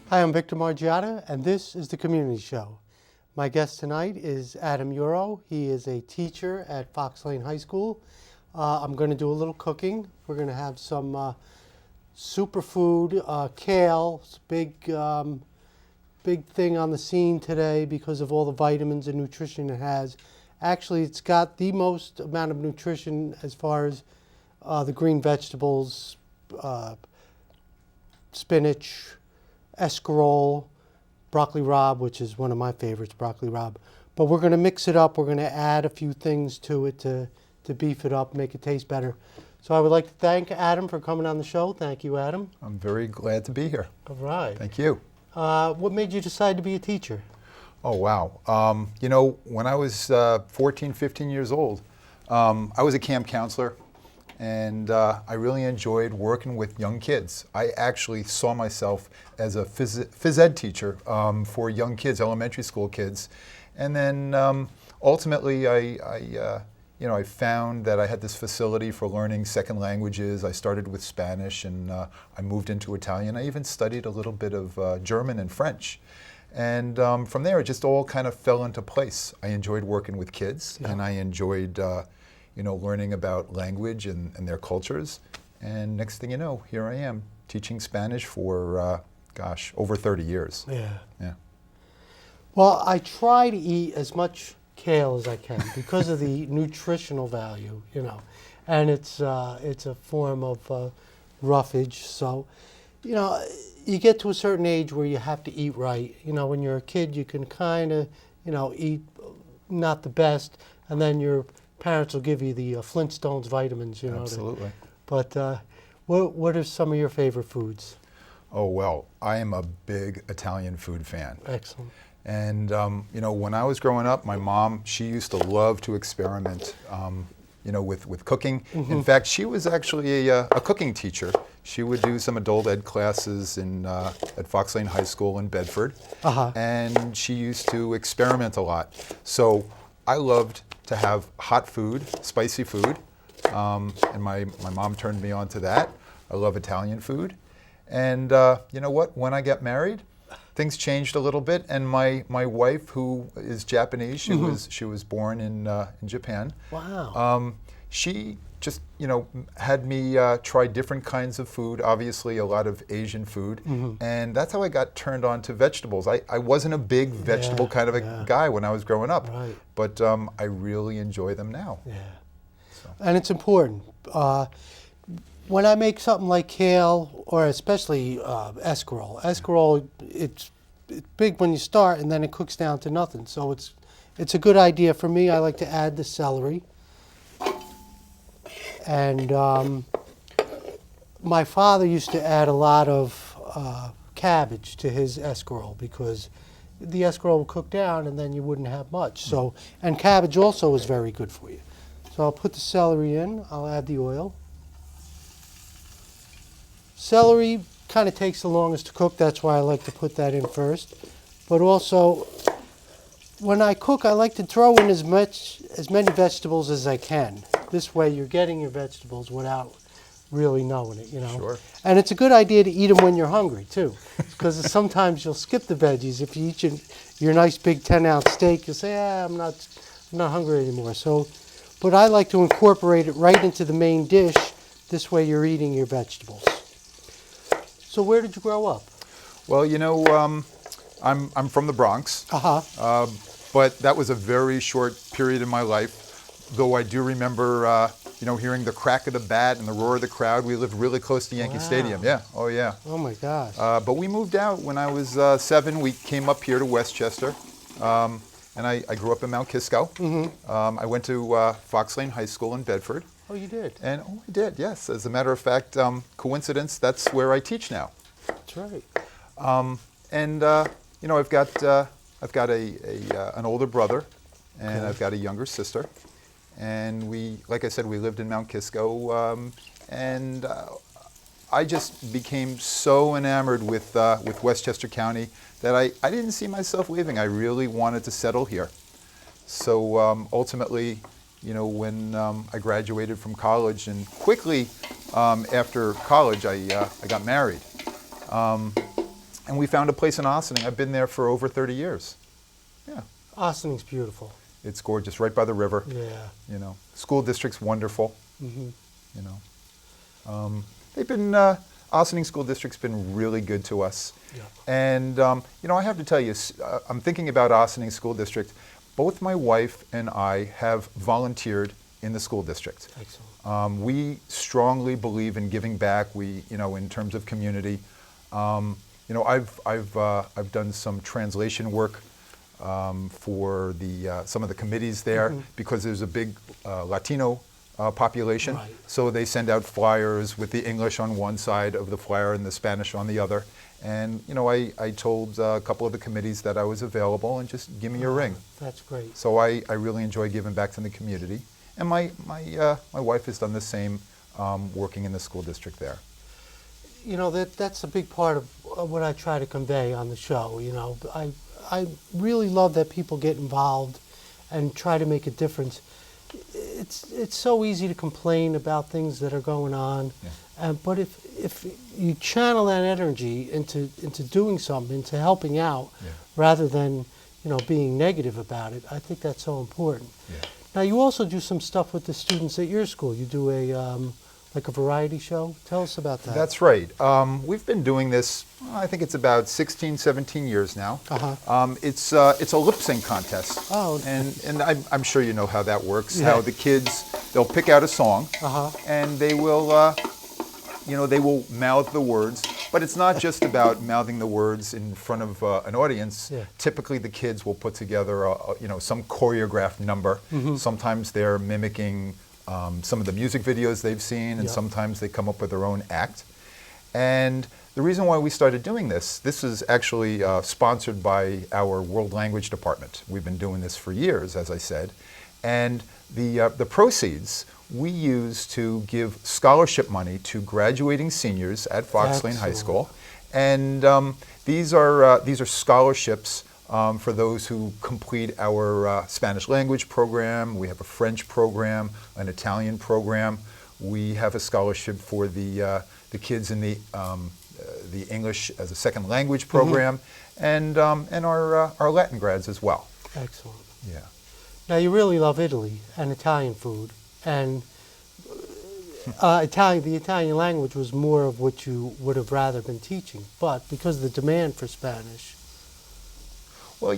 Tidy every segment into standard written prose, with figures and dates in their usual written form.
Hi, I'm Victor Margiotta, and this is the Community Show. My guest tonight is Adam Yuro. He is a teacher at Fox Lane High School. I'm going to do a little cooking. We're going to have some superfood, kale. It's a big thing on the scene today because of all the vitamins and nutrition it has. Actually, it's got the most amount of nutrition as far as the green vegetables, spinach, escarole, broccoli rabe, which is one of my favorites, broccoli rabe. But we're going to mix it up. We're going to add a few things to it to beef it up, make it taste better. So I would like to thank Adam for coming on the show. Thank you, Adam. I'm very glad to be here. All right. Thank you. What made you decide to be a teacher? Oh, wow. When I was 14, 15 years old, I was a camp counselor, and I really enjoyed working with young kids. I actually saw myself as a phys ed teacher for young kids, elementary school kids. And then ultimately I found that I had this facility for learning second languages. I started with Spanish, and I moved into Italian. I even studied a little bit of German and French. And from there, it just all kind of fell into place. I enjoyed working with kids, and I enjoyed learning about language and their cultures. And next thing you know, here I am teaching Spanish for, over 30 years. Yeah. Well, I try to eat as much kale as I can because of the nutritional value, and it's a form of roughage. So, you get to a certain age where you have to eat right. When you're a kid, you can kind of, eat not the best, and then your parents will give you the Flintstones vitamins, Absolutely. But what are some of your favorite foods? Oh, well, I am a big Italian food fan. Excellent. And, when I was growing up, my mom, she used to love to experiment, with cooking. Mm-hmm. In fact, she was actually a cooking teacher. She would do some adult ed classes at Fox Lane High School in Bedford. Uh-huh. And she used to experiment a lot. So I loved to have hot food, spicy food. And my mom turned me on to that. I love Italian food. And you know what? When I got married, things changed a little bit, and my wife, who is Japanese, she was born in Japan. Wow. She just had me try different kinds of food. Obviously, a lot of Asian food, and that's how I got turned on to vegetables. I wasn't a big vegetable kind of a guy when I was growing up, right. But I really enjoy them now. Yeah. So. And it's important. When I make something like kale, or especially escarole, it's big when you start, and then it cooks down to nothing. So it's a good idea for me. I like to add the celery. And my father used to add a lot of cabbage to his escarole because the escarole would cook down, and then you wouldn't have much. So, and cabbage also is very good for you. So I'll put the celery in. I'll add the oil. Celery kind of takes the longest to cook. That's why I like to put that in first. But also, when I cook, I like to throw in as many vegetables as I can. This way, you're getting your vegetables without really knowing it, Sure. And it's a good idea to eat them when you're hungry, too. Because sometimes you'll skip the veggies. If you eat your nice big 10-ounce steak, you'll say, I'm not hungry anymore. So, but I like to incorporate it right into the main dish. This way, you're eating your vegetables. So where did you grow up? Well, I'm from the Bronx. Uh-huh. But that was a very short period in my life, though I do remember, hearing the crack of the bat and the roar of the crowd. We lived really close to Yankee Stadium. Yeah. Oh, yeah. Oh, my gosh. But we moved out when I was 7. We came up here to Westchester, and I grew up in Mount Kisco. Mm-hmm. I went to Fox Lane High School in Bedford. Oh, you did? I did, yes. As a matter of fact, coincidence, that's where I teach now. That's right. I've got an older brother, and Okay. I've got a younger sister, and like I said, we lived in Mount Kisco, and I just became so enamored with Westchester County that I didn't see myself leaving. I really wanted to settle here. So ultimately, when I graduated from college, and quickly after college, I got married. And we found a place in Ossining. I've been there for over 30 years. Yeah. Ostening's beautiful. It's gorgeous, right by the river. Yeah. You know, school district's wonderful. Mm-hmm. You know, they've been Ossining School District's been really good to us. Yeah. And you know, I have to tell you, I'm thinking about Ossining School District. Both my wife and I have volunteered in the school district. Excellent. We strongly believe in giving back. We, you know, in terms of community. You know, I've done some translation work for the some of the committees there because there's a big Latino population. Right. So they send out flyers with the English on one side of the flyer and the Spanish on the other. And you know, I told a couple of the committees that I was available and just give me a ring. That's great. So I really enjoy giving back to the community. And my wife has done the same, working in the school district there. You know, that's a big part of what I try to convey on the show. You know, I really love that people get involved and try to make a difference. It's so easy to complain about things that are going on, but if you channel that energy into doing something, into helping out, rather than being negative about it, I think that's so important. Yeah. Now you also do some stuff with the students at your school. You do a like a variety show. Tell us about that. That's right. We've been doing this, I think it's about 16, 17 years now. It's a lip sync contest. Oh. And I'm sure you know how that works, Yeah. how the kids, they'll pick out a song, and they will, they will mouth the words. But it's not just about mouthing the words in front of an audience. Yeah. Typically the kids will put together, some choreographed number. Sometimes they're mimicking some of the music videos they've seen, and sometimes they come up with their own act. And the reason why we started doing this is actually sponsored by our World Language Department. We've been doing this for years, as I said. And the proceeds we use to give scholarship money to graduating seniors at Fox Lane High School. And these are scholarships for those who complete our Spanish language program. We have a French program, an Italian program. We have a scholarship for the kids in the English as a second language program, and our Latin grads as well. Excellent. Yeah. Now you really love Italy and Italian food, and the Italian language was more of what you would have rather been teaching, but because of the demand for Spanish. Well,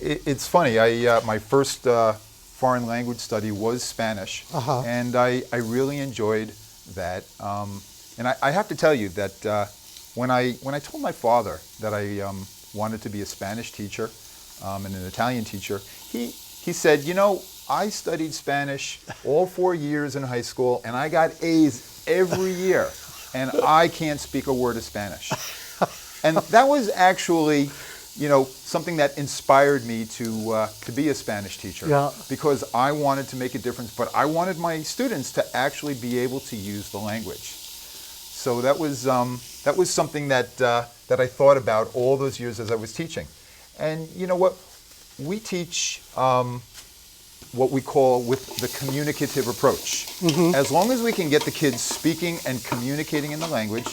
it's funny. My first foreign language study was Spanish, and I really enjoyed that. And I have to tell you that when I told my father that I wanted to be a Spanish teacher and an Italian teacher, he said, I studied Spanish all 4 years in high school, and I got A's every year, and I can't speak a word of Spanish. And that was actually something that inspired me to be a Spanish teacher, because I wanted to make a difference, but I wanted my students to actually be able to use the language. So that was something that I thought about all those years as I was teaching. And you know what? We teach what we call with the communicative approach. As long as we can get the kids speaking and communicating in the language,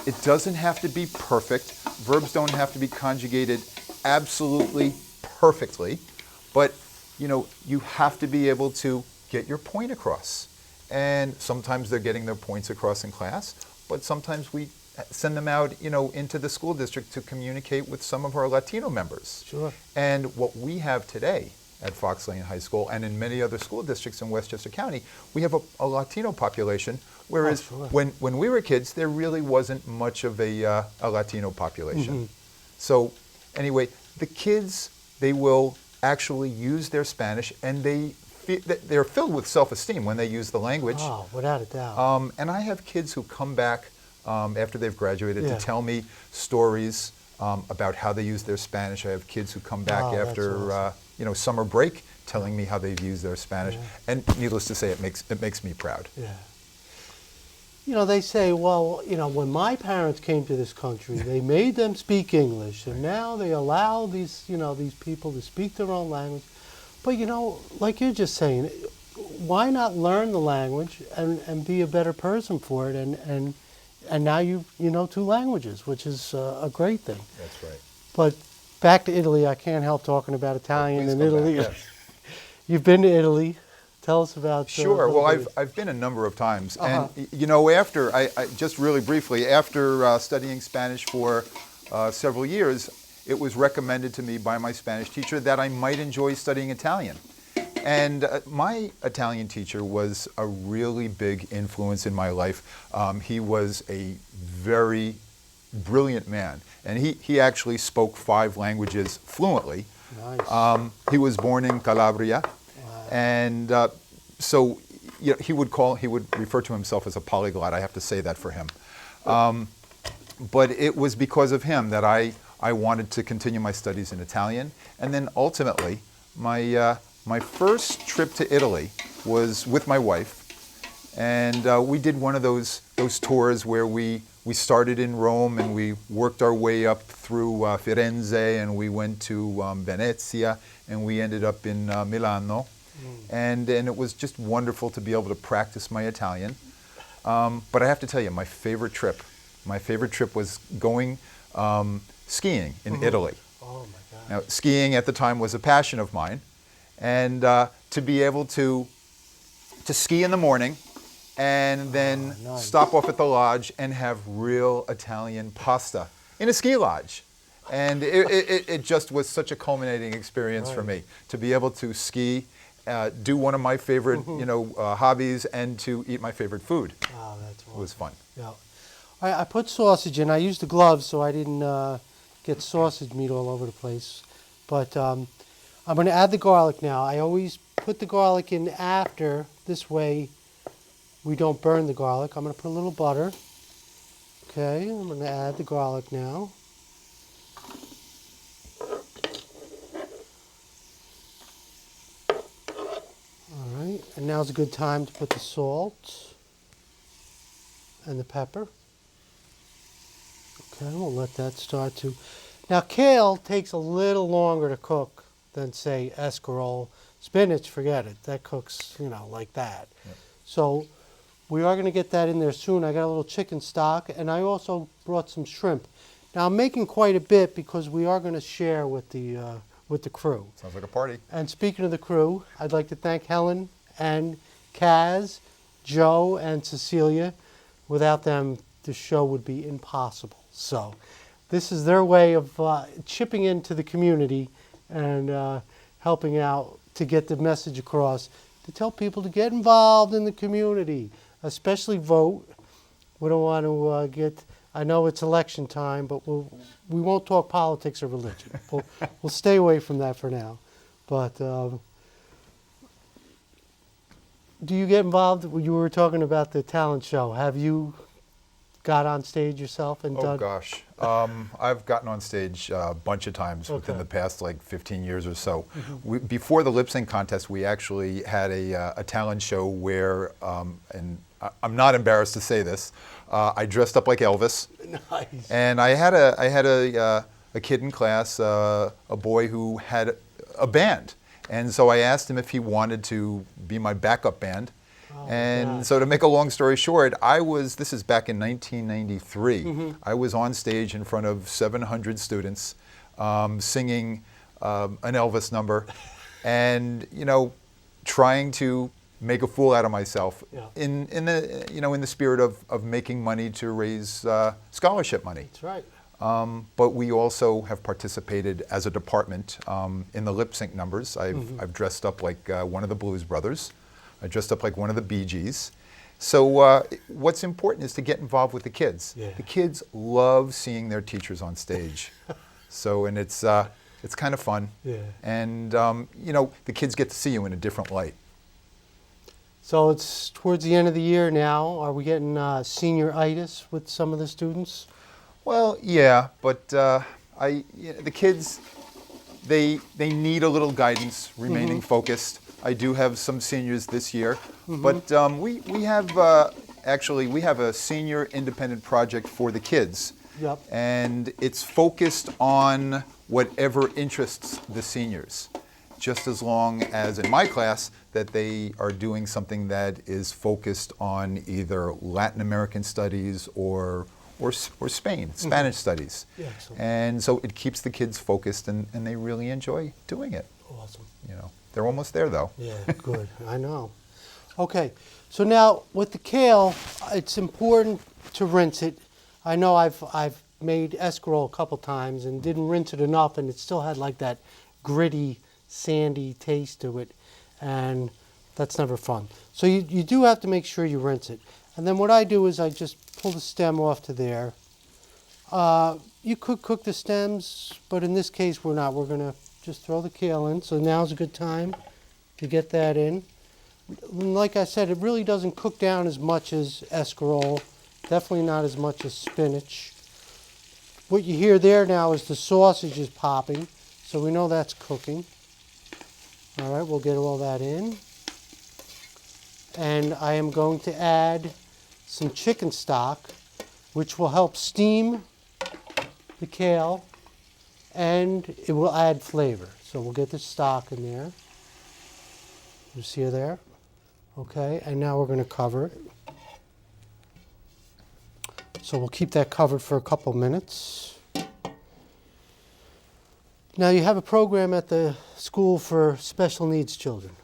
it doesn't have to be perfect. Verbs don't have to be conjugated absolutely perfectly, but you have to be able to get your point across. And sometimes they're getting their points across in class, but sometimes we send them out, into the school district to communicate with some of our Latino members. Sure. And what we have today at Fox Lane High School and in many other school districts in Westchester County, we have a Latino population, whereas when we were kids, there really wasn't much of a Latino population. So anyway, the kids, they will actually use their Spanish, and they're filled with self-esteem when they use the language. Oh, without a doubt. And I have kids who come back after they've graduated to tell me stories about how they use their Spanish. I have kids who come back after awesome. Summer break telling me how they've used their Spanish. And needless to say, it makes me proud. Yeah. They say, well, when my parents came to this country, they made them speak English, and now they allow these people to speak their own language. But, like you're just saying, why not learn the language and be a better person for it? And and now you know 2 languages, which is a great thing. That's right. But back to Italy, I can't help talking about Italian Please in come back, Italy. yes. You've been to Italy. Tell us about. Sure. Well, what it is. I've been a number of times, Uh-huh. and you know, after I just really briefly after studying Spanish for several years, it was recommended to me by my Spanish teacher that I might enjoy studying Italian. And my Italian teacher was a really big influence in my life. He was a very brilliant man, and he actually spoke 5 languages fluently. Nice. He was born in Calabria, and so you know, he would refer to himself as a polyglot. I have to say that for him. But it was because of him that I wanted to continue my studies in Italian, and then ultimately my first trip to Italy was with my wife, and we did one of those tours where we started in Rome and we worked our way up through Firenze, and we went to Venezia, and we ended up in Milano, and it was just wonderful to be able to practice my Italian. But I have to tell you, my favorite trip was going skiing in Italy. Oh my God. Now, skiing at the time was a passion of mine, and to be able to ski in the morning and then nice. stop off at the lodge and have real Italian pasta in a ski lodge. And it just was such a culminating experience for me to be able to ski, do one of my favorite hobbies, and to eat my favorite food. Oh, that's awesome. It was fun. Yeah. I put sausage in. I used the gloves so I didn't get sausage meat all over the place. But I'm going to add the garlic now. I always put the garlic in after. This way we don't burn the garlic. I'm going to put a little butter. Okay, I'm going to add the garlic now. All right, and now's a good time to put the salt and the pepper. Okay, we'll let that start to... Now, kale takes a little longer to cook than, say, escarole. Spinach, forget it. That cooks, like that. Yep. So we are going to get that in there soon. I got a little chicken stock, and I also brought some shrimp. Now, I'm making quite a bit because we are going to share with the crew. Sounds like a party. And speaking of the crew, I'd like to thank Helen and Kaz, Joe, and Cecilia. Without them, the show would be impossible. So this is their way of chipping into the community and helping out to get the message across, to tell people to get involved in the community, especially vote. We don't want to get... I know it's election time, but we won't talk politics or religion. We'll stay away from that for now. But do you get involved? You were talking about the talent show. Have you got on stage yourself and done? Oh gosh, I've gotten on stage a bunch of times within the past 15 years or so. Before the lip sync contest, we actually had a talent show where, and I'm not embarrassed to say this, I dressed up like Elvis. Nice. And I had a kid in class, a boy who had a band, and so I asked him if he wanted to be my backup band. And so to make a long story short, this is back in 1993, I was on stage in front of 700 students singing an Elvis number and, trying to make a fool out of myself in the spirit of making money to raise scholarship money. That's right. But we also have participated as a department in the lip sync numbers. I've dressed up like one of the Blues Brothers. I dressed up like one of the Bee Gees. So what's important is to get involved with the kids. Yeah. The kids love seeing their teachers on stage. And it's kind of fun. Yeah. And the kids get to see you in a different light. So it's towards the end of the year now. Are we getting senioritis with some of the students? Well, yeah, but the kids, they need a little guidance, remaining focused. I do have some seniors this year, but we have a senior independent project for the kids. Yep. And it's focused on whatever interests the seniors. just as long as in my class that they are doing something that is focused on either Latin American studies or Spanish studies. Yeah, excellent. And so it keeps the kids focused, and they really enjoy doing it. Awesome. They're almost there, though. Yeah, good. I know. Okay, so now with the kale, it's important to rinse it. I know I've made escarole a couple times and didn't rinse it enough, and it still had like that gritty, sandy taste to it, and that's never fun. So you do have to make sure you rinse it. And then what I do is I just pull the stem off to there. You could cook the stems, but in this case we're not. We're going to just throw the kale in. So now's a good time to get that in. Like I said, it really doesn't cook down as much as escarole. Definitely not as much as spinach. What you hear there now is the sausage is popping, so we know that's cooking. All right, we'll get all that in. And I am going to add some chicken stock, which will help steam the kale, and it will add flavor. So we'll get the stock in there. You see her there? Okay, and now we're going to cover it. So we'll keep that covered for a couple minutes. Now you have a program at the school for special needs children.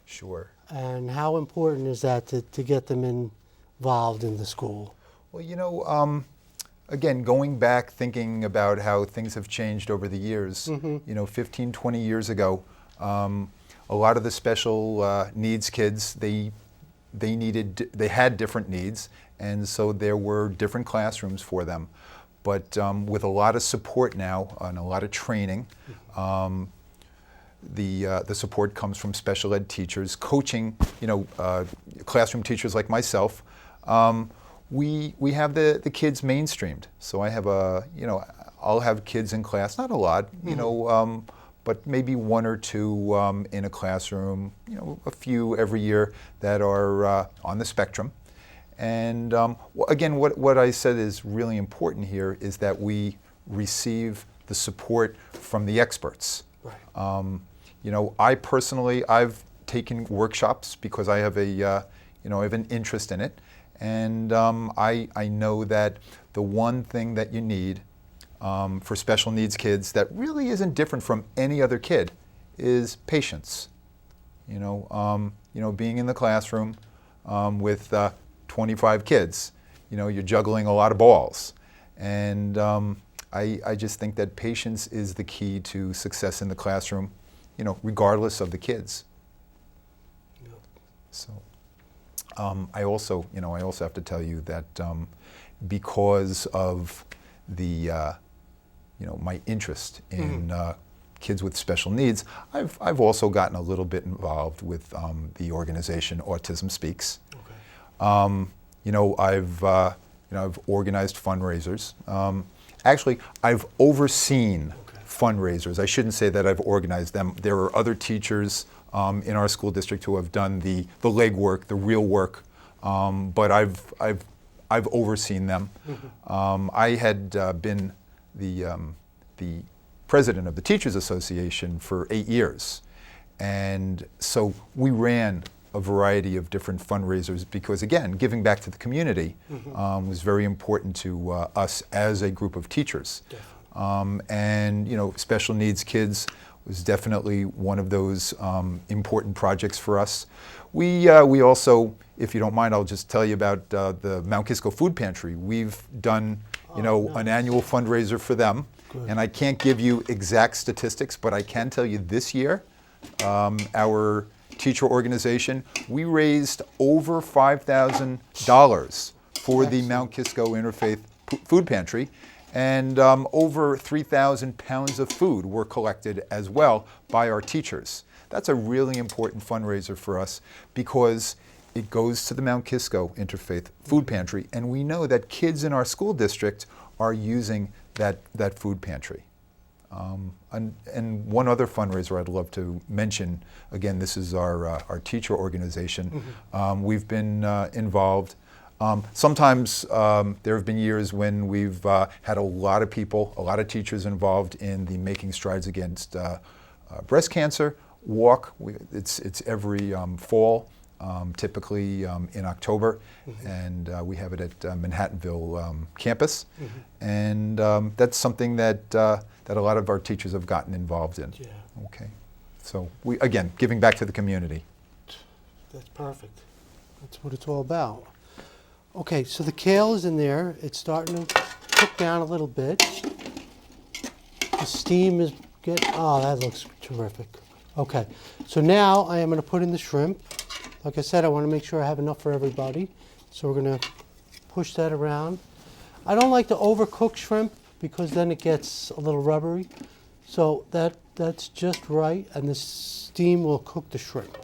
Sure. And how important is that to get them involved in the school? Well, again, going back, thinking about how things have changed over the years, 15, 20 years ago, a lot of the special needs kids, they had different needs, and so there were different classrooms for them. But with a lot of support now and a lot of training, the support comes from special ed teachers, coaching, classroom teachers like myself. We have the kids mainstreamed. So I have I'll have kids in class, not a lot, but maybe one or two in a classroom, a few every year that are on the spectrum. And again, what I said is really important here is that we receive the support from the experts. Right. I personally, I've taken workshops because I have I have an interest in it. And I know that the one thing that you need for special needs kids that really isn't different from any other kid is patience. Being in the classroom with 25 kids, you're juggling a lot of balls. And I just think that patience is the key to success in the classroom, regardless of the kids. Yeah. So I also have to tell you that because of the my interest in kids with special needs, I've also gotten a little bit involved with the organization Autism Speaks. Okay. I've organized fundraisers. Actually, I've overseen fundraisers. I shouldn't say that I've organized them. There are other teachers in our school district who have done the legwork, the real work, but I've overseen them. I had been the president of the Teachers Association for 8 years, and so we ran a variety of different fundraisers because, again, giving back to the community was very important to us as a group of teachers. And special needs kids was definitely one of those important projects for us. We also, if you don't mind, I'll just tell you about the Mount Kisco Food Pantry. We've done nice. an annual fundraiser for them. Good. And I can't give you exact statistics, but I can tell you this year, our teacher organization, we raised over $5,000 for the Mount Kisco Interfaith Food Pantry, and over 3,000 pounds of food were collected as well by our teachers. That's a really important fundraiser for us because it goes to the Mount Kisco Interfaith Food Pantry, and we know that kids in our school district are using that food pantry. And one other fundraiser I'd love to mention, again, this is our teacher organization. We've been involved. Sometimes there have been years when we've had a lot of people, a lot of teachers involved in the Making Strides Against breast cancer walk. It's every fall, typically in October, and we have it at Manhattanville campus, and that's something that that a lot of our teachers have gotten involved in. Yeah. Okay, so we again giving back to the community. That's perfect. That's what it's all about. Okay, so the kale is in there. It's starting to cook down a little bit. The steam is oh, that looks terrific. Okay, so now I am going to put in the shrimp. Like I said, I want to make sure I have enough for everybody. So we're going to push that around. I don't like to overcook shrimp because then it gets a little rubbery. So that's just right, and the steam will cook the shrimp.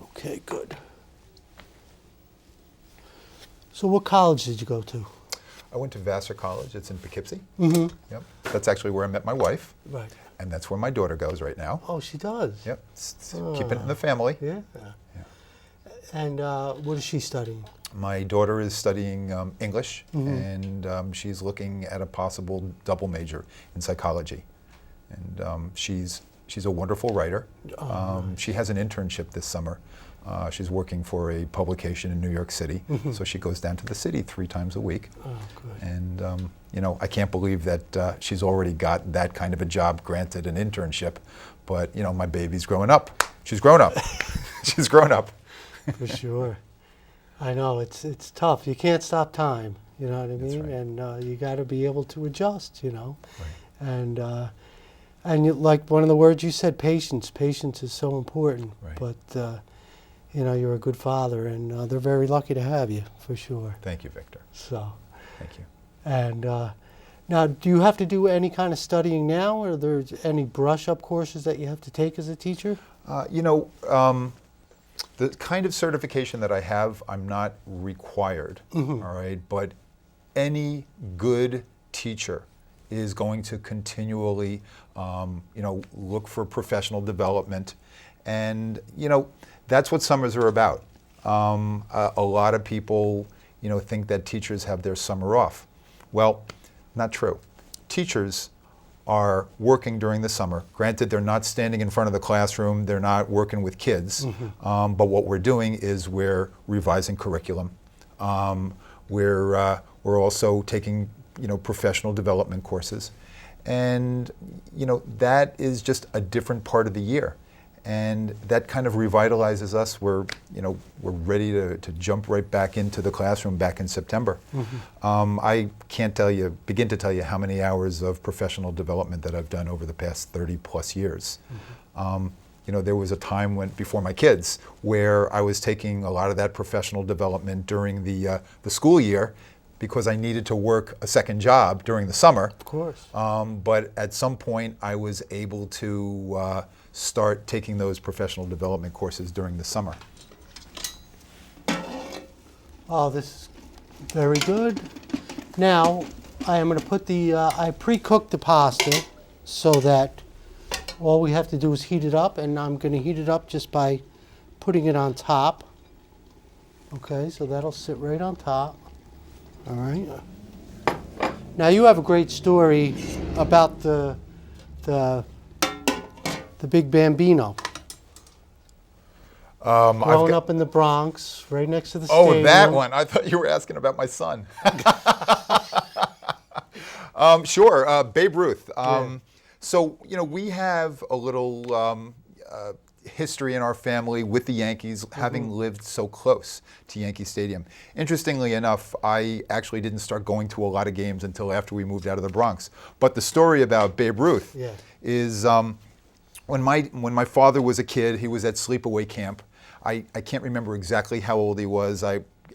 Okay, good. So what college did you go to? I went to Vassar College. It's in Poughkeepsie. Mm-hmm. Yep, that's actually where I met my wife. Right. And that's where my daughter goes right now. Oh, she does? Yep, keep it in the family. Yeah. And what is she studying? My daughter is studying English, and she's looking at a possible double major in psychology. And she's a wonderful writer. She has an internship this summer. She's working for a publication in New York City, so she goes down to the city 3 times a week. Oh, good. And you know, I can't believe that she's already got that kind of a job, granted an internship. But you know, my baby's growing up. She's grown up. She's grown up. For sure. I know, it's tough. You can't stop time, you know what I mean? That's right. And you got to be able to adjust, you know? Right. And you, like one of the words you said, patience. Patience is so important. Right. But, you know, you're a good father, and they're very lucky to have you, for sure. Thank you, Victor. So. Thank you. And now, do you have to do any kind of studying now, or are there any brush-up courses that you have to take as a teacher? You know, the kind of certification that I have, I'm not required, all right? But any good teacher is going to continually, you know, look for professional development. And, you know, that's what summers are about. A lot of people, you know, think that teachers have their summer off. Well, not true. Teachers are working during the summer. Granted, they're not standing in front of the classroom, they're not working with kids, but what we're doing is we're revising curriculum. We're also taking, you know, professional development courses. And, you know, that is just a different part of the year. And that kind of revitalizes us. We're ready to jump right back into the classroom back in September. I can't begin to tell you how many hours of professional development that I've done over the past 30 plus years. You know, there was a time before my kids where I was taking a lot of that professional development during the school year because I needed to work a second job during the summer. Of course. But at some point I was able to start taking those professional development courses during the summer. Oh, this is very good. Now, I am going to put I pre-cooked the pasta so that all we have to do is heat it up, and I'm going to heat it up just by putting it on top. Okay, so that'll sit right on top. All right. Now, you have a great story about the big Bambino. Growing up in the Bronx, right next to the stadium. Oh, that one. I thought you were asking about my son. Sure, Babe Ruth. So, you know, we have a little history in our family with the Yankees, having lived so close to Yankee Stadium. Interestingly enough, I actually didn't start going to a lot of games until after we moved out of the Bronx. But the story about Babe Ruth is when my father was a kid, he was at sleepaway camp. I can't remember exactly how old he was.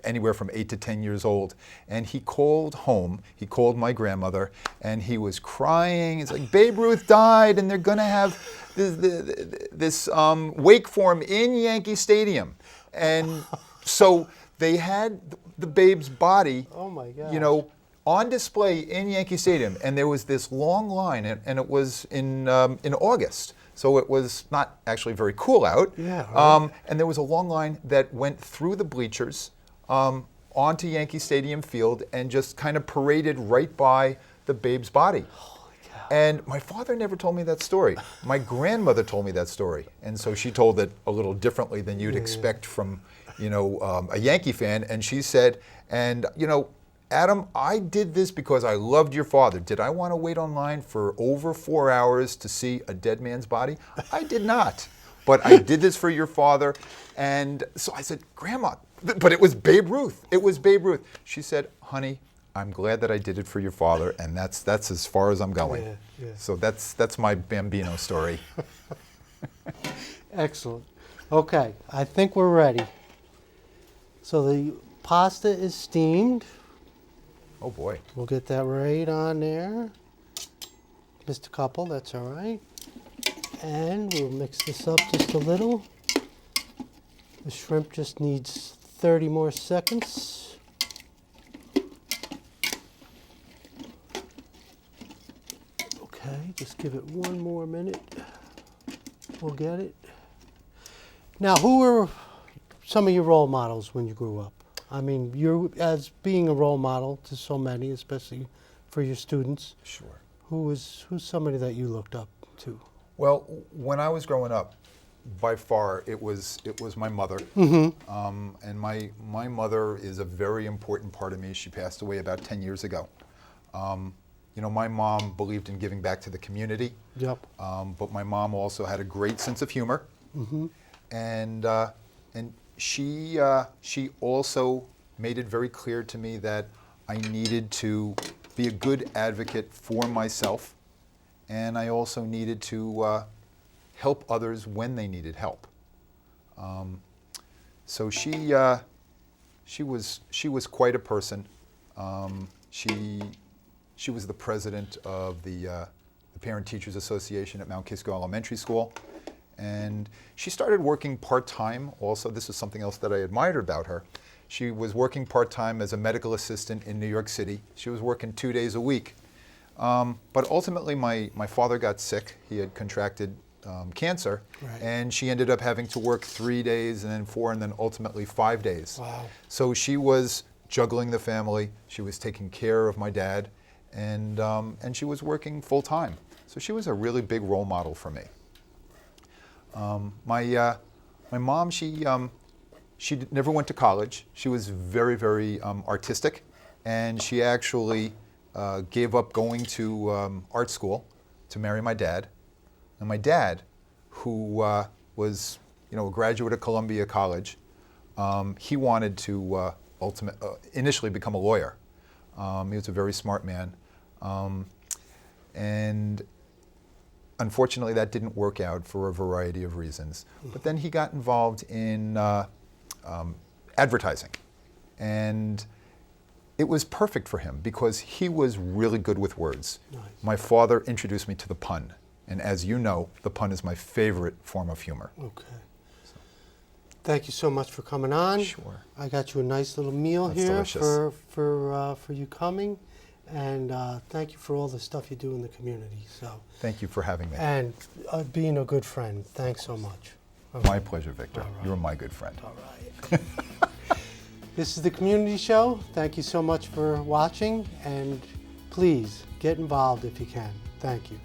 Anywhere from 8 to 10 years old. And he called home, he called my grandmother, and he was crying. It's like, Babe Ruth died, and they're gonna have this wake for him in Yankee Stadium. And so they had the Babe's body, oh my God, you know, on display in Yankee Stadium. And there was this long line, and it was in August. So it was not actually very cool out. Yeah, right. And there was a long line that went through the bleachers, onto Yankee Stadium field, and just kind of paraded right by the Babe's body. Holy cow. And my father never told me that story. My grandmother told me that story. And so she told it a little differently than you'd expect from, a Yankee fan. And she said, and, Adam, I did this because I loved your father. Did I want to wait online for over 4 hours to see a dead man's body? I did not. But I did this for your father. And so I said, Grandma, but it was Babe Ruth. It was Babe Ruth. She said, honey, I'm glad that I did it for your father, and that's as far as I'm going. Yeah. So that's my Bambino story. Excellent. Okay, I think we're ready. So the pasta is steamed. Oh boy. We'll get that right on there. Missed a couple, that's all right. And we'll mix this up just a little. The shrimp just needs 30 more seconds. Okay, just give it one more minute. We'll get it. Now, who were some of your role models when you grew up? I mean, you're as being a role model to so many, especially for your students. Sure. Who's somebody that you looked up to? Well, when I was growing up, by far it was my mother. And my mother is a very important part of me. She passed away about 10 years ago. My mom believed in giving back to the community. Yep. But my mom also had a great sense of humor. And she also made it very clear to me that I needed to be a good advocate for myself, and I also needed to help others when they needed help. So she was quite a person. She was the president of the Parent Teachers Association at Mount Kisco Elementary School. And she started working part-time also. This is something else that I admired about her. She was working part-time as a medical assistant in New York City. She was working 2 days a week. But ultimately, my father got sick. He had contracted cancer. Right. And she ended up having to work 3 days and then 4 and then ultimately 5 days. Wow. So she was juggling the family. She was taking care of my dad. And she was working full-time. So she was a really big role model for me. My mom, she never went to college. She was very, very artistic, and she actually gave up going to art school to marry my dad. And my dad, who was a graduate of Columbia College, he wanted to initially become a lawyer. He was a very smart man, and unfortunately, that didn't work out for a variety of reasons. But then he got involved in advertising. And it was perfect for him because he was really good with words. Nice. My father introduced me to the pun. And as you know, the pun is my favorite form of humor. Okay. Thank you so much for coming on. Sure. I got you a nice little meal That's here delicious. for you coming. And thank you for all the stuff you do in the community. So, Thank you for having me. and being a good friend. Thanks so much. My pleasure, Victor. All right. You're my good friend. All right. This is the Community Show. Thank you so much for watching, and please get involved if you can. Thank you.